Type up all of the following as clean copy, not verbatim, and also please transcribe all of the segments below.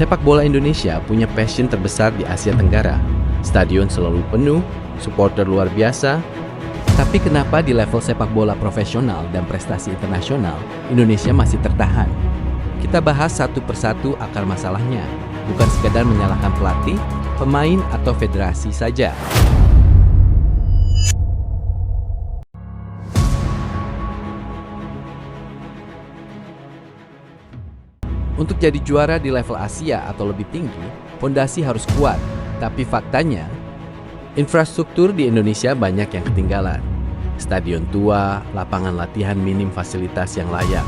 Sepak bola Indonesia punya passion terbesar di Asia Tenggara. Stadion selalu penuh, supporter luar biasa. Tapi kenapa di level sepak bola profesional dan prestasi internasional, Indonesia masih tertahan? Kita bahas satu persatu akar masalahnya, bukan sekadar menyalahkan pelatih, pemain, atau federasi saja. Untuk jadi juara di level Asia atau lebih tinggi, fondasi harus kuat. Tapi faktanya, infrastruktur di Indonesia banyak yang ketinggalan. Stadion tua, lapangan latihan minim fasilitas yang layak.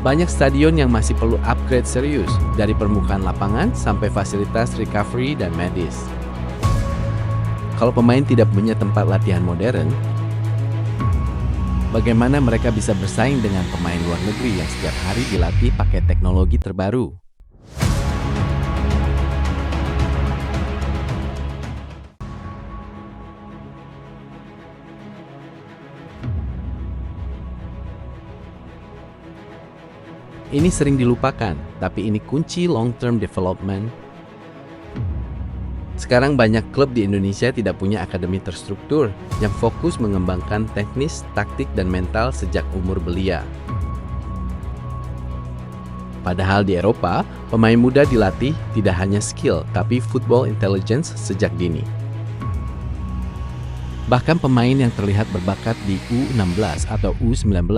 Banyak stadion yang masih perlu upgrade serius, dari permukaan lapangan sampai fasilitas recovery dan medis. Kalau pemain tidak punya tempat latihan modern, bagaimana mereka bisa bersaing dengan pemain luar negeri yang setiap hari dilatih pakai teknologi terbaru? Ini sering dilupakan, tapi ini kunci long-term development. Sekarang banyak klub di Indonesia tidak punya akademi terstruktur yang fokus mengembangkan teknis, taktik, dan mental sejak umur belia. Padahal di Eropa, pemain muda dilatih tidak hanya skill, tapi football intelligence sejak dini. Bahkan pemain yang terlihat berbakat di U16 atau U19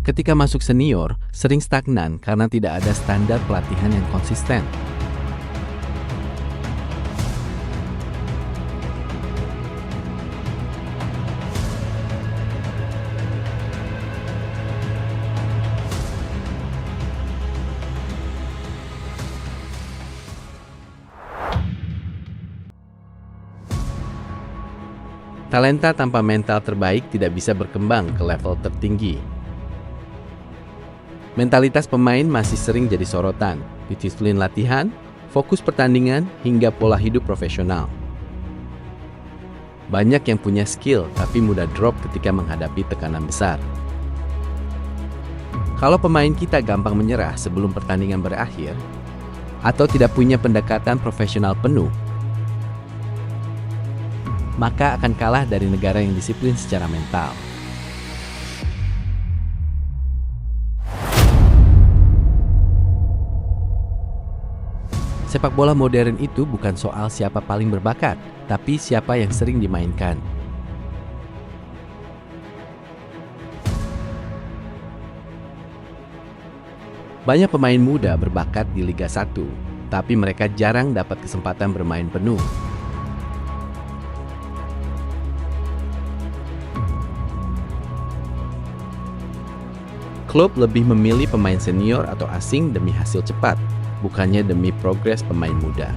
ketika masuk senior sering stagnan karena tidak ada standar pelatihan yang konsisten. Talenta tanpa mental terbaik tidak bisa berkembang ke level tertinggi. Mentalitas pemain masih sering jadi sorotan, disiplin latihan, fokus pertandingan, hingga pola hidup profesional. Banyak yang punya skill tapi mudah drop ketika menghadapi tekanan besar. Kalau pemain kita gampang menyerah sebelum pertandingan berakhir, atau tidak punya pendekatan profesional penuh, maka akan kalah dari negara yang disiplin secara mental. Sepak bola modern itu bukan soal siapa paling berbakat, tapi siapa yang sering dimainkan. Banyak pemain muda berbakat di Liga 1, tapi mereka jarang dapat kesempatan bermain penuh. Klub lebih memilih pemain senior atau asing demi hasil cepat, bukannya demi progres pemain muda.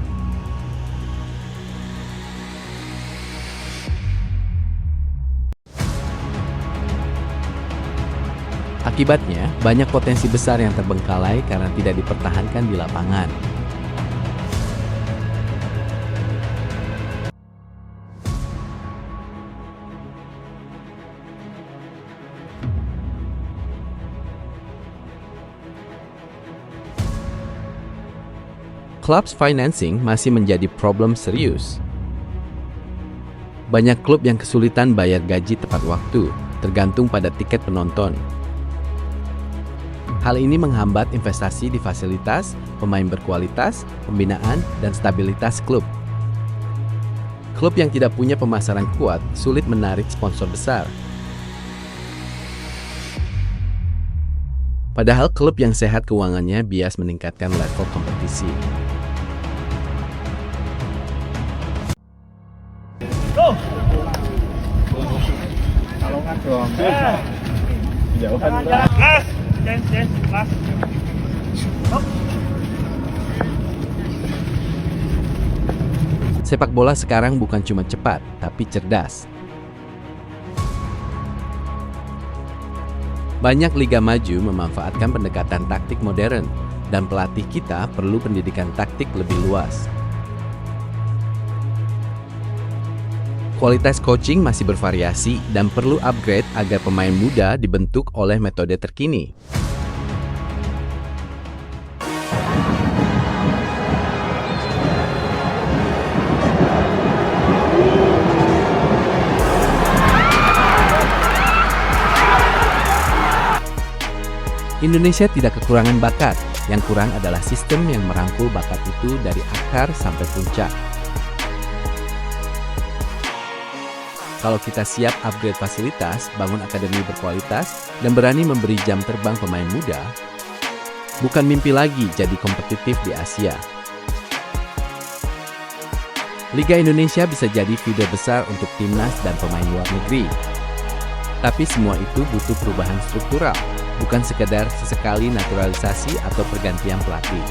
Akibatnya, banyak potensi besar yang terbengkalai karena tidak dipertahankan di lapangan. Clubs financing masih menjadi problem serius. Banyak klub yang kesulitan bayar gaji tepat waktu, tergantung pada tiket penonton. Hal ini menghambat investasi di fasilitas, pemain berkualitas, pembinaan, dan stabilitas klub. Klub yang tidak punya pemasaran kuat sulit menarik sponsor besar. Padahal klub yang sehat keuangannya bias meningkatkan level kompetisi. Sepak bola sekarang bukan cuma cepat, tapi cerdas. Banyak liga maju memanfaatkan pendekatan taktik modern, dan pelatih kita perlu pendidikan taktik lebih luas. Kualitas coaching masih bervariasi dan perlu upgrade agar pemain muda dibentuk oleh metode terkini. Indonesia tidak kekurangan bakat, yang kurang adalah sistem yang merangkul bakat itu dari akar sampai puncak. Kalau kita siap upgrade fasilitas, bangun akademi berkualitas, dan berani memberi jam terbang pemain muda, bukan mimpi lagi jadi kompetitif di Asia. Liga Indonesia bisa jadi feeder besar untuk timnas dan pemain luar negeri. Tapi semua itu butuh perubahan struktural, bukan sekedar sesekali naturalisasi atau pergantian pelatih.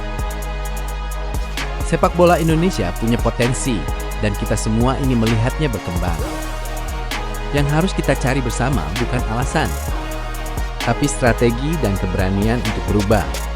Sepak bola Indonesia punya potensi, dan kita semua ingin melihatnya berkembang. Yang harus kita cari bersama bukan alasan, tapi strategi dan keberanian untuk berubah.